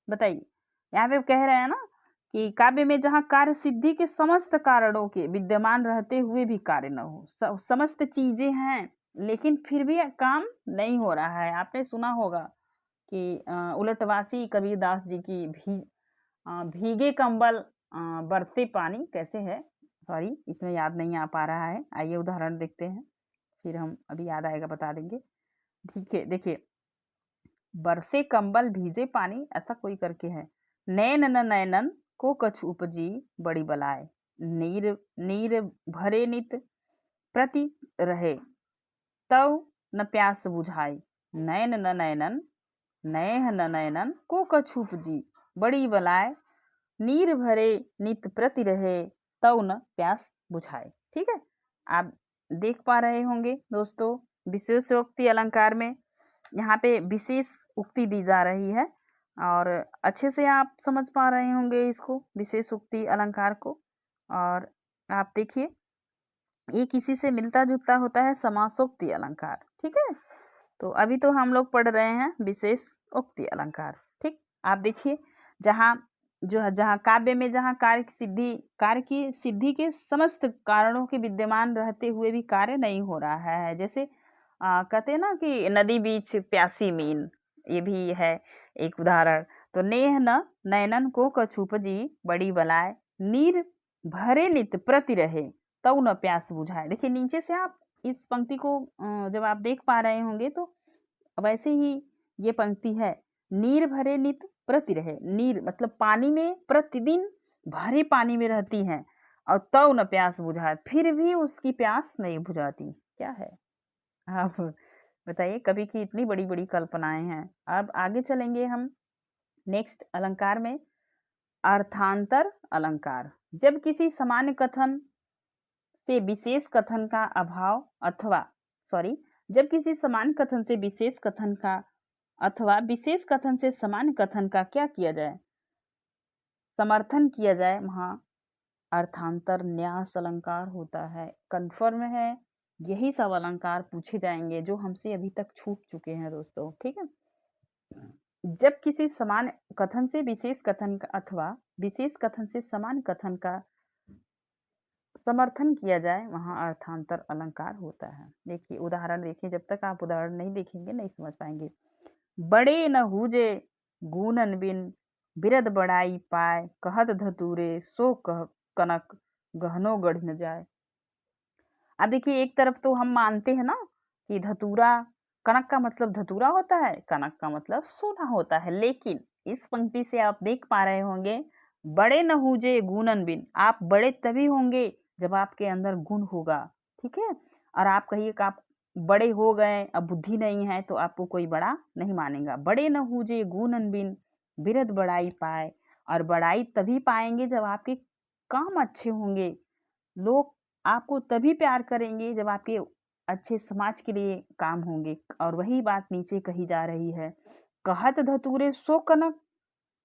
बताइए। यहाँ पे कह रहे हैं ना कि काव्य में जहाँ कार्य सिद्धि के समस्त कारणों के विद्यमान रहते हुए भी कार्य न हो, समस्त चीजें हैं लेकिन फिर भी काम नहीं हो रहा है। आपने सुना होगा कि उलटवासी कबीरदास जी की भीगे कंबल बरसे पानी कैसे है, सॉरी इसमें याद नहीं आ पा रहा है। आइए उदाहरण देखते हैं, फिर हम अभी याद आएगा बता देंगे। ठीक है, देखिए। बरसे कंबल भीजे पानी, ऐसा कोई करके है। नैन न नैनन को कछु उपजी बड़ी बलाय, नीर नीर भरे नित प्रति रहे, तव न प्यास बुझाई। नैन न नैनन, नैह न नैनन को कछु उपजी बड़ी बलाय, नीर भरे नित प्रति रहे, तव न प्यास बुझाए। ठीक है, आप देख पा रहे होंगे दोस्तों, विशेषोक्ति अलंकार में यहाँ पे विशेष उक्ति दी जा रही है और अच्छे से आप समझ पा रहे होंगे इसको, विशेष उक्ति अलंकार को। और आप देखिए, ये किसी से मिलता जुलता होता है समासोक्ति अलंकार। ठीक है, तो अभी तो हम लोग पढ़ रहे हैं विशेष उक्ति अलंकार। ठीक, आप देखिए, जहाँ काव्य में जहाँ कार्य की सिद्धि के समस्त कारणों के विद्यमान रहते हुए भी कार्य नहीं हो रहा है। जैसे कहते हैं ना कि नदी बीच प्यासी मीन, ये भी है एक उदाहरण। तो नेह न नैनन को कछु उपजी बड़ी बलाय, नीर भरे नित प्रति रहे, तऊ न प्यास बुझाए। देखिए नीचे से आप इस पंक्ति को जब आप देख पा रहे होंगे तो वैसे ही ये पंक्ति है, नीर भरे नित प्रति रहे। नीर मतलब पानी में, प्रतिदिन भरे पानी में रहती हैं और तव न प्यास बुझाए, फिर भी उसकी प्यास नहीं बुझाती। क्या है, आप बताइए। कवि की इतनी बड़ी बड़ी कल्पनाएं हैं। अब आगे चलेंगे हम नेक्स्ट अलंकार में, अर्थांतर अलंकार। जब किसी सामान्य कथन से विशेष कथन का अभाव अथवा जब किसी समान कथन से विशेष कथन का अथवा विशेष कथन से समान कथन का क्या किया जाए, समर्थन किया जाए, वहाँ अर्थांतर न्यास अलंकार होता है। कन्फर्म है, यही सब अलंकार पूछे जाएंगे जो हमसे अभी तक छूट चुके हैं दोस्तों। ठीक है, जब किसी समान कथन से विशेष कथन का अथवा विशेष कथन से समान कथन का समर्थन किया जाए, वहाँ अर्थांतर अलंकार होता है। देखिए उदाहरण देखिए, जब तक आप उदाहरण नहीं देखेंगे नहीं समझ पाएंगे। बड़े न हूजे गूनन बिन, बिरद बड़ाई पाए, कहत धतूरे सो कह कनक, गहनो गढ़ न जाए। अब देखिए, एक तरफ तो हम मानते हैं ना कि धतूरा, कनक का मतलब धतूरा होता है, कनक का मतलब सोना होता है, लेकिन इस पंक्ति से आप देख पा रहे होंगे, बड़े न हूजे गुणन बिन, आप बड़े तभी होंगे जब आपके अंदर गुण होगा। ठीक है, और आप कहिए कि आप बड़े हो गए, अब बुद्धि नहीं है, तो आपको कोई बड़ा नहीं मानेगा। बड़े न हूजे गुणन बिन, बिरद बड़ाई पाए, और बड़ाई तभी पाएंगे जब आपके काम अच्छे होंगे। लोग आपको तभी प्यार करेंगे जब आपके अच्छे समाज के लिए काम होंगे। और वही बात नीचे कही जा रही है, कहत धतूरे सो कनक,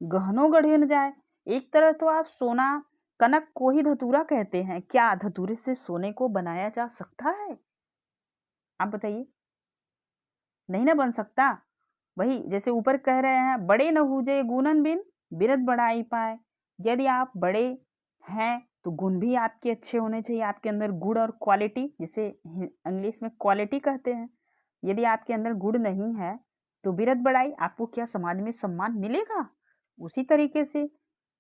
गहनों गढ़े न जाए। एक तरफ तो आप सोना, कनक को ही धतूरा कहते हैं, क्या धतूरे से सोने को बनाया जा सकता है? आप बताइए, नहीं ना बन सकता। वही जैसे ऊपर कह रहे हैं, बड़े न हूजे गुणन बिन, बिरद बड़ाई पाए। यदि आप बड़े हैं तो गुण भी आपके अच्छे होने चाहिए, आपके अंदर गुण और क्वालिटी, जिसे इंग्लिश में क्वालिटी कहते हैं। यदि आपके अंदर गुण नहीं है तो बिरद बड़ाई, आपको क्या समाज में सम्मान मिलेगा? उसी तरीके से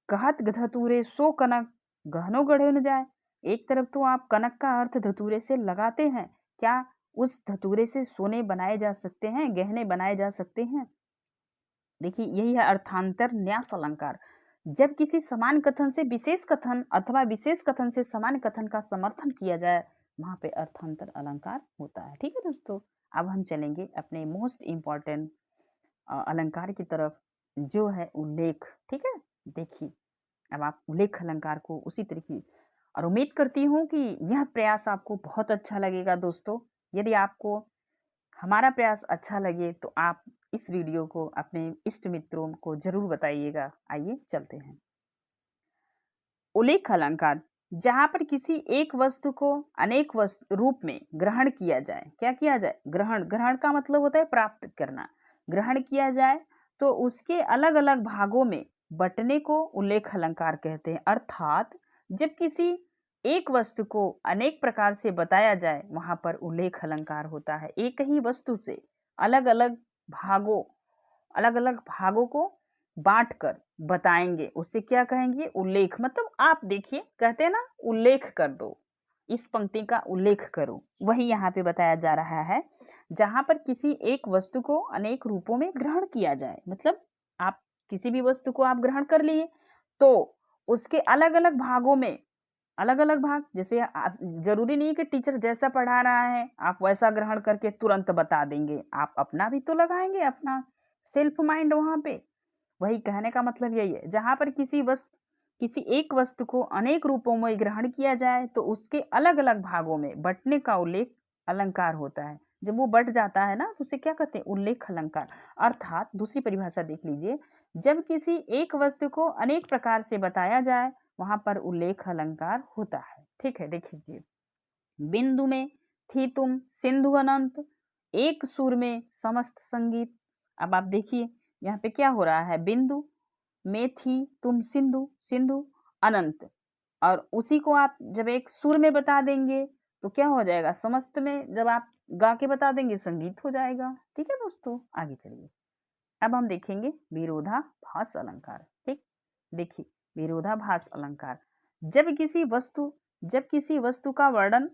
कहत धतूरे सो कनक, गहनो गढ़े न जाए। एक तरफ तो आप कनक का अर्थ धतूरे से लगाते हैं, क्या उस धतूरे से सोने बनाए जा सकते हैं, गहने बनाए जा सकते हैं? देखिए यही है अर्थांतर न्यास अलंकार। जब किसी समान कथन से विशेष कथन अथवा विशेष कथन से समान कथन का समर्थन किया जाए, वहां पे अर्थांतर अलंकार होता है। ठीक है दोस्तों, अब हम चलेंगे अपने मोस्ट इम्पॉर्टेंट अलंकार की तरफ, जो है उल्लेख। ठीक है, देखिए अब आप उल्लेख अलंकार को उसी तरीके, और उम्मीद करती हूँ कि यह प्रयास आपको बहुत अच्छा लगेगा दोस्तों। यदि आपको हमारा प्रयास अच्छा लगे तो आप इस वीडियो को अपने इष्ट मित्रों को जरूर बताइएगा। आइए चलते हैं। उल्लेख अलंकार, जहां पर किसी एक वस्तु को अनेक वस्तु रूप में ग्रहण किया जाए। क्या किया जाए? ग्रहण। ग्रहण का मतलब होता है प्राप्त करना। ग्रहण किया जाए तो उसके अलग अलग भागों में बंटने को उल्लेख अलंकार कहते हैं। अर्थात जब किसी एक वस्तु को अनेक प्रकार से बताया जाए, वहां पर उल्लेख अलंकार होता है। एक ही वस्तु से अलग अलग अलग भागों को बांट कर बताएंगे, उसे क्या कहेंगे? उल्लेख। मतलब आप देखिए, कहते हैं ना उल्लेख कर दो, इस पंक्ति का उल्लेख करो, वही यहाँ पे बताया जा रहा है। जहां पर किसी एक वस्तु को अनेक रूपों में ग्रहण किया जाए, मतलब आप किसी भी वस्तु को आप ग्रहण कर लिए तो उसके अलग अलग भागों में, अलग अलग भाग, जैसे आप, जरूरी नहीं कि टीचर जैसा पढ़ा रहा है आप वैसा ग्रहण करके तुरंत बता देंगे। आप अपना भी तो लगाएंगे, अपना सेल्फ माइंड वहां पे। वही कहने का मतलब यही है, जहां पर किसी एक वस्तु को अनेक रूपों में ग्रहण किया जाए तो उसके अलग अलग भागों में बंटने का उल्लेख अलंकार होता है। जब वो बट जाता है ना तो उसे क्या कहते हैं? उल्लेख अलंकार। अर्थात दूसरी परिभाषा देख लीजिए, जब किसी एक वस्तु को अनेक प्रकार से बताया जाए, वहां पर उल्लेख अलंकार होता है। ठीक है, देख लीजिए। बिंदु में थी तुम सिंधु अनंत, एक सुर में समस्त संगीत। अब आप देखिए यहाँ पे क्या हो रहा है? बिंदु में थी तुम सिंधु, सिंधु अनंत, और उसी को आप जब एक सुर में बता देंगे तो क्या हो जाएगा? समस्त में जब आप गा के बता देंगे संगीत हो जाएगा। ठीक है दोस्तों, आगे चलिए। अब हम देखेंगे विरोधाभास अलंकार। ठीक, देखिए विरोधाभास अलंकार, जब किसी वस्तु का वर्णन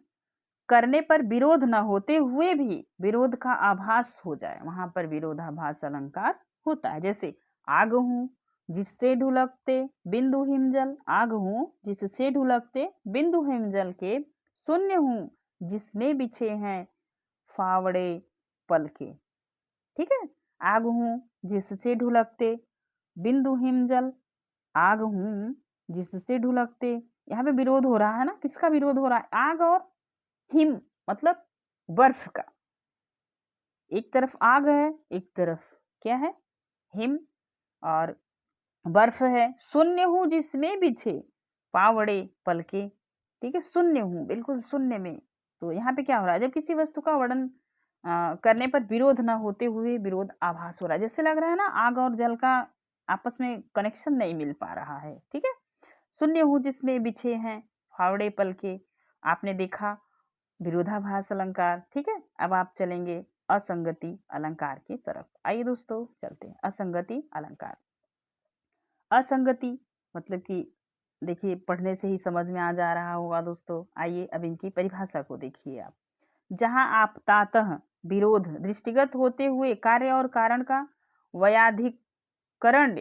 करने पर विरोध न होते हुए भी विरोध का आभास हो जाए, वहां पर विरोधाभास अलंकार होता है। जैसे आग हूं जिससे ढुलकते बिंदु हिमजल, आग हूं जिससे ढुलकते बिंदु हिमजल के, शून्य हूं जिसमें बिछे हैं फावड़े पल के। ठीक है, आग हूं जिससे ढुलकते बिंदु हिमजल, आग हूं जिससे ढुलकते। यहाँ पे विरोध हो रहा है ना, किसका विरोध हो रहा है? आग और हिम, मतलब बर्फ का। एक तरफ आग है, एक तरफ क्या है? हिम और बर्फ है। शून्य हूं जिसमें बिछे पावड़े पलके। ठीक है, शून्य हूं, बिल्कुल शून्य में। तो यहाँ पे क्या हो रहा है? जब किसी वस्तु का वर्णन करने पर विरोध ना होते हुए विरोध आभास हो रहा है, जैसे लग रहा है ना आग और जल का आपस में कनेक्शन नहीं मिल पा रहा है। ठीक है, शून्य हूं जिसमें बिछे हैं फावड़े पलके, आपने देखा विरोधाभास अलंकार। ठीक है, अब आप चलेंगे असंगति अलंकार की तरफ। आइए दोस्तों चलते हैं असंगति अलंकार। असंगति मतलब कि देखिए पढ़ने से ही समझ में आ जा रहा होगा दोस्तों। आइए अब इनकी परिभाषा को देखिए आप। जहां आप तातः विरोध दृष्टिगत होते हुए कार्य और कारण का वैयाधिकरण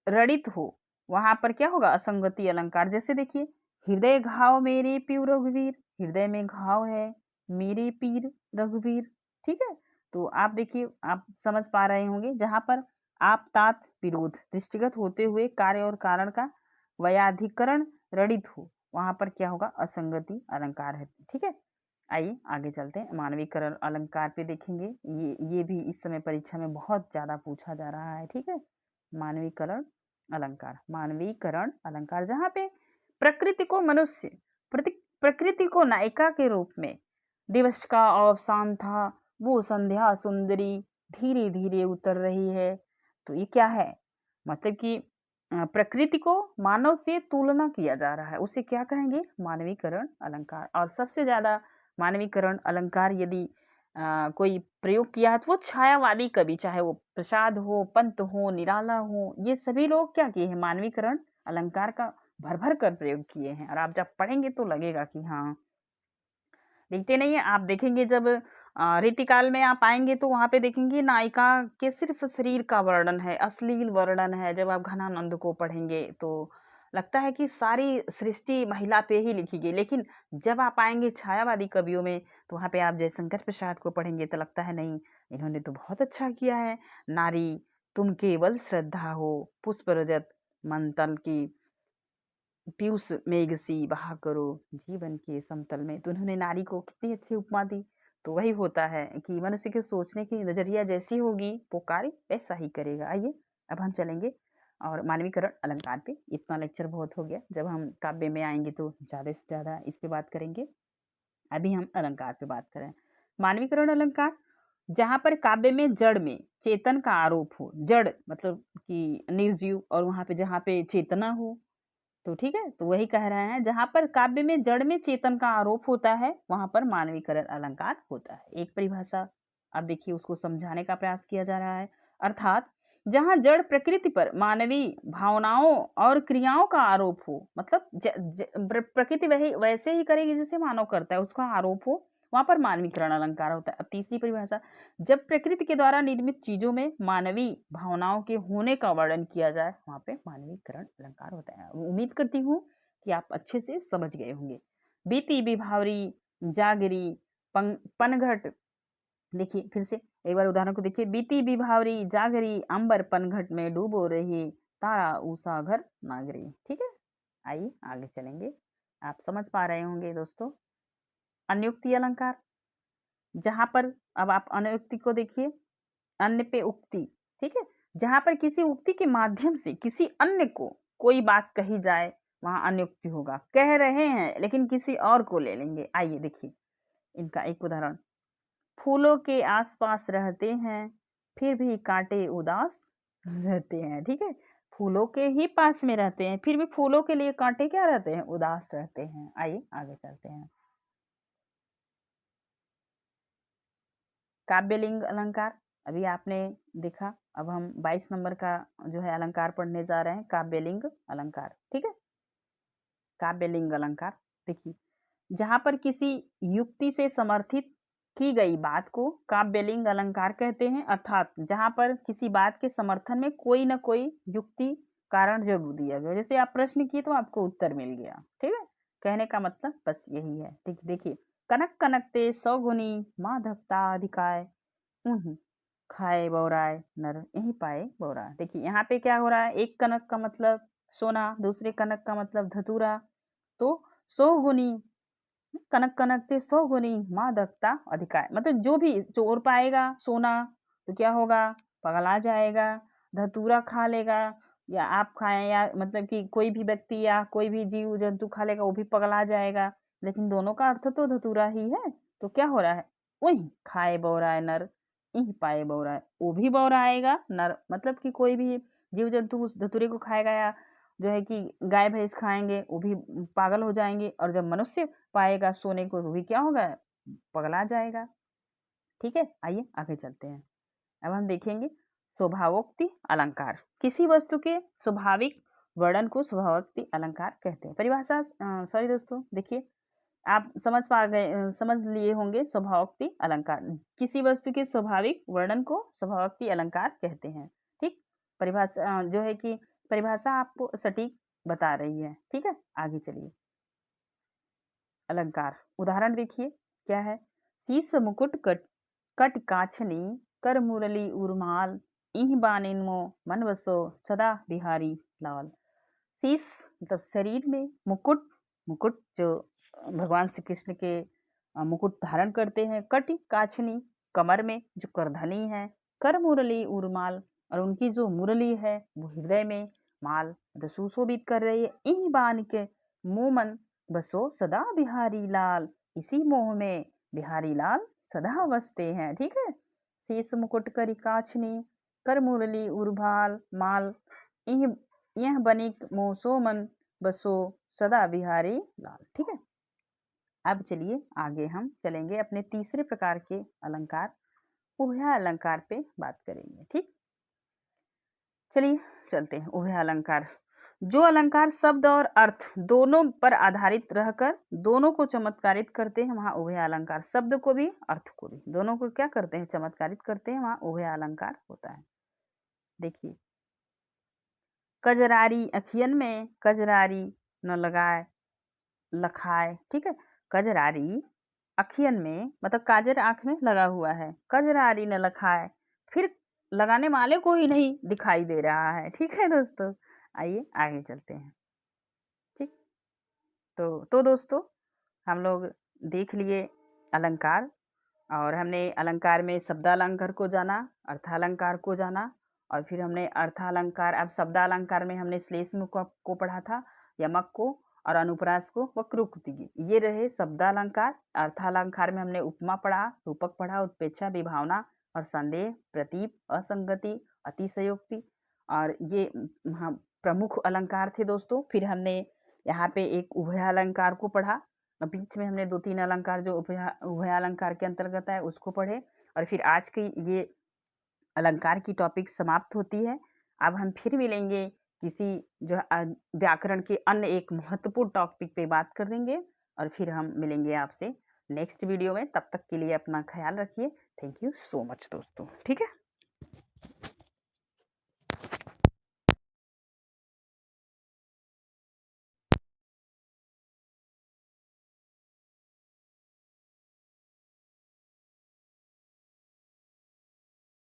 रणित हो, वहां पर क्या होगा? असंगति अलंकार। जैसे देखिए, हृदय घाव मेरे पीर रघुवीर, हृदय में घाव है मेरे पीर रघुवीर। ठीक है, तो आप देखिए, आप समझ पा रहे होंगे, जहां पर आप तात विरोध दृष्टिगत होते हुए कार्य और कारण का वैयाधिकरण रणित हो, वहां पर क्या होगा? असंगति अलंकार है। ठीक है, आइए आगे चलते हैं, मानवीकरण अलंकार पे देखेंगे। ये भी इस समय परीक्षा में बहुत ज्यादा पूछा जा रहा है। ठीक है, मानवीकरण अलंकार। मानवीकरण अलंकार, जहां पे प्रकृति को मनुष्य, प्रकृति को नायिका के रूप में, दिवस का अवसान था वो संध्या सुंदरी धीरे धीरे उतर रही है। तो ये क्या है? मतलब कि प्रकृति को मानव से तुलना किया जा रहा है, उसे क्या कहेंगे? मानवीकरण अलंकार। और सबसे ज्यादा मानवीकरण अलंकार यदि कोई प्रयोग किया है तो वो छायावादी कवि, चाहे वो प्रसाद हो, पंत हो, निराला हो, ये सभी लोग क्या किए हैं? मानवीकरण अलंकार का भर भर कर प्रयोग किए हैं। और आप जब पढ़ेंगे तो लगेगा कि हाँ, देखते नहीं है आप, देखेंगे जब रीतिकाल में आप आएँगे तो वहाँ पे देखेंगे नायिका के सिर्फ़ शरीर का वर्णन है, अश्लील वर्णन है। जब आप घनानंद को पढ़ेंगे तो लगता है कि सारी सृष्टि महिला पे ही लिखी गई। लेकिन जब आप आएँगे छायावादी कवियों में तो वहाँ पे आप जयशंकर प्रसाद को पढ़ेंगे तो लगता है नहीं, इन्होंने तो बहुत अच्छा किया है। नारी तुम केवल श्रद्धा हो, पुष्प रजत मंतल की पीयूष मेघ सी बहा करो जीवन के समतल में। तो उन्होंने नारी को कितनी अच्छी उपमा दी। तो वही होता है कि मनुष्य के सोचने की नजरिया जैसी होगी वो कार्य वैसा ही करेगा। आइए अब हम चलेंगे और मानवीकरण अलंकार पे। इतना लेक्चर बहुत हो गया, जब हम काव्य में आएंगे तो ज़्यादा से ज़्यादा इस पे बात करेंगे। अभी हम अलंकार पे बात करें। मानवीकरण अलंकार, जहाँ पर काव्य में जड़ में चेतन का आरोप हो, जड़ मतलब कि निर्जीव, और वहाँ पे जहाँ पे चेतना हो, तो ठीक है, तो वही कह रहे हैं जहां पर काव्य में जड़ में चेतन का आरोप होता है वहां पर मानवीकरण अलंकार होता है। एक परिभाषा अब देखिए, उसको समझाने का प्रयास किया जा रहा है। अर्थात जहां जड़ प्रकृति पर मानवीय भावनाओं और क्रियाओं का आरोप हो, मतलब प्रकृति वही वैसे ही करेगी जैसे मानव करता है, उसका आरोप हो, वहां पर मानवीकरण अलंकार होता है। अब तीसरी परिभाषा, जब प्रकृति के द्वारा निर्मित चीजों में मानवीय भावनाओं के होने का वर्णन किया जाए वहां पे मानवीकरण अलंकार होता है। उम्मीद करती हूँ कि आप अच्छे से समझ गए होंगे। बीती विभावरी जागरी पनघट, देखिए फिर से एक बार उदाहरण को देखिए। बीती विभावरी जागरी अंबर पनघट में डूबो रही तारा उषा घर नागरी। ठीक है, आइए आगे चलेंगे। आप समझ पा रहे होंगे दोस्तों। अन्योक्ति अलंकार, जहां पर अब आप अनुक्ति को देखिए, अन्य पे उक्ति, ठीक है, जहां पर किसी उक्ति के माध्यम से किसी अन्य को कोई बात कही जाए वहां अनुक्ति होगा। कह रहे हैं लेकिन किसी और को ले लेंगे। आइए देखिए इनका एक उदाहरण। फूलों के आसपास रहते हैं फिर भी कांटे उदास रहते हैं। ठीक है, फूलों के ही पास में रहते हैं फिर भी फूलों के लिए कांटे क्या रहते हैं, उदास रहते हैं। आइए आगे चलते हैं। काव्यलिंग अलंकार, अभी आपने देखा। अब हम 22 नंबर का जो है अलंकार पढ़ने जा रहे हैं, काव्यलिंग अलंकार। ठीक है, काव्यलिंग अलंकार देखिए, जहां पर किसी युक्ति से समर्थित की गई बात को काव्यलिंग अलंकार कहते हैं। अर्थात जहां पर किसी बात के समर्थन में कोई ना कोई युक्ति कारण जरूर दिया गया। जैसे आप प्रश्न किए तो आपको उत्तर मिल गया। ठीक है, कहने का मतलब बस यही है। ठीक, देखिए, कनक कनकते सौगुनी माधवता अधिकाय उन्हीं खाए बौराए नर यहीं पाए बौरा। देखिए यहाँ पे क्या हो रहा है, एक कनक का मतलब सोना, दूसरे कनक का मतलब धतूरा। तो सौ गुनी, कनक कनक थे सौ गुनी मादकता अधिकार, मतलब जो भी चोर पाएगा सोना तो क्या होगा, पगला जाएगा। धतूरा खा लेगा या आप खाएं, या मतलब कि कोई भी व्यक्ति या कोई भी जीव जंतु खा लेगा वो भी पगला जाएगा। लेकिन दोनों का अर्थ तो धतूरा ही है। तो क्या हो रहा है, वही खाए बौराए नर इह पाए बौराए, वो भी बौराएगा। नर मतलब कि कोई भी जीव जंतु उस धतूरे को खाएगा, या जो है कि गाय भैंस खाएंगे वो भी पागल हो जाएंगे। और जब मनुष्य पाएगा सोने को वो भी क्या होगा, पगला जाएगा। ठीक है, आइए आगे चलते हैं। अब हम देखेंगे स्वभावोक्ति अलंकार। किसी वस्तु के स्वाभाविक वर्णन को स्वभावोक्ति अलंकार कहते हैं। परिभाषा सॉरी दोस्तों, देखिए आप समझ लिए होंगे। स्वभावोक्ति अलंकार, किसी वस्तु के स्वाभाविक वर्णन को स्वभावोक्ति अलंकार कहते हैं। ठीक, परिभाषा जो है कि परिभाषा आपको सटीक बता रही है। ठीक है, आगे चलिए। अलंकार उदाहरण देखिए क्या है। शीस मुकुट कट कट काछनी कर मुरली उर्माल इह बानिन्मो मन बसो सदा बिहारी लाल। शीस मतलब शरीर में, मुकुट, मुकुट जो भगवान श्री कृष्ण के मुकुट धारण करते हैं। कटि काछनी कमर में जो करधनी है। कर मुरली उर्माल, और उनकी जो मुरली है वो हृदय में माल मतलब सुशोभित कर रही है। इह बान के मोमन बसो सदा बिहारी लाल, इसी मोह में बिहारी लाल सदा बसते हैं। ठीक है, शीस मुकुट करी काछनी कर मुरली उर्भाल माल इह यह बनिक मोह सो मन बसो सदा बिहारी लाल। ठीक है, अब चलिए आगे हम चलेंगे अपने तीसरे प्रकार के अलंकार उभय अलंकार पे बात करेंगे। ठीक, चलिए चलते हैं उभय अलंकार। जो अलंकार शब्द और अर्थ दोनों पर आधारित रहकर दोनों को चमत्कारित करते हैं वहाँ उभय अलंकार, शब्द को भी अर्थ को भी दोनों को क्या करते हैं, चमत्कारित करते हैं, वहाँ उभय अलंकार होता है। देखिए, कजरारी अखियन में कजरारी न लगाए लखाए, ठीक है। कजरारी अखियन में मतलब काजर आंख में लगा हुआ है, कजरारी न लखाए, फिर लगाने वाले को ही नहीं दिखाई दे रहा है, ठीक है दोस्तों। आइए आगे चलते हैं, ठीक। तो दोस्तों, हम लोग देख लिए अलंकार, और हमने अलंकार में शब्दालंकार को जाना, अर्थालंकार को जाना, और फिर हमने अर्थालंकार, अब शब्दालंकार में हमने श्लेष्म को पढ़ा था, यमक को, और अनुप्रास को, वक्रोक्ति की। ये रहे शब्दालंकार। अर्थालंकार में हमने उपमा पढ़ा, रूपक पढ़ा, उत्प्रेक्षा, विभावना और संदेह, प्रतीप, असंगति, अतिशयोक्ति, और ये प्रमुख अलंकार थे दोस्तों। फिर हमने यहाँ पे एक उभय अलंकार को पढ़ा, बीच में हमने 2-3 अलंकार जो उभय अलंकार के अंतर्गत है उसको पढ़े, और फिर आज की ये अलंकार की टॉपिक समाप्त होती है। अब हम फिर मिलेंगे किसी जो व्याकरण के अन्य एक महत्वपूर्ण टॉपिक पे बात कर देंगे, और फिर हम मिलेंगे आपसे नेक्स्ट वीडियो में। तब तक के लिए अपना ख्याल रखिए। थैंक यू सो मच दोस्तों, ठीक है।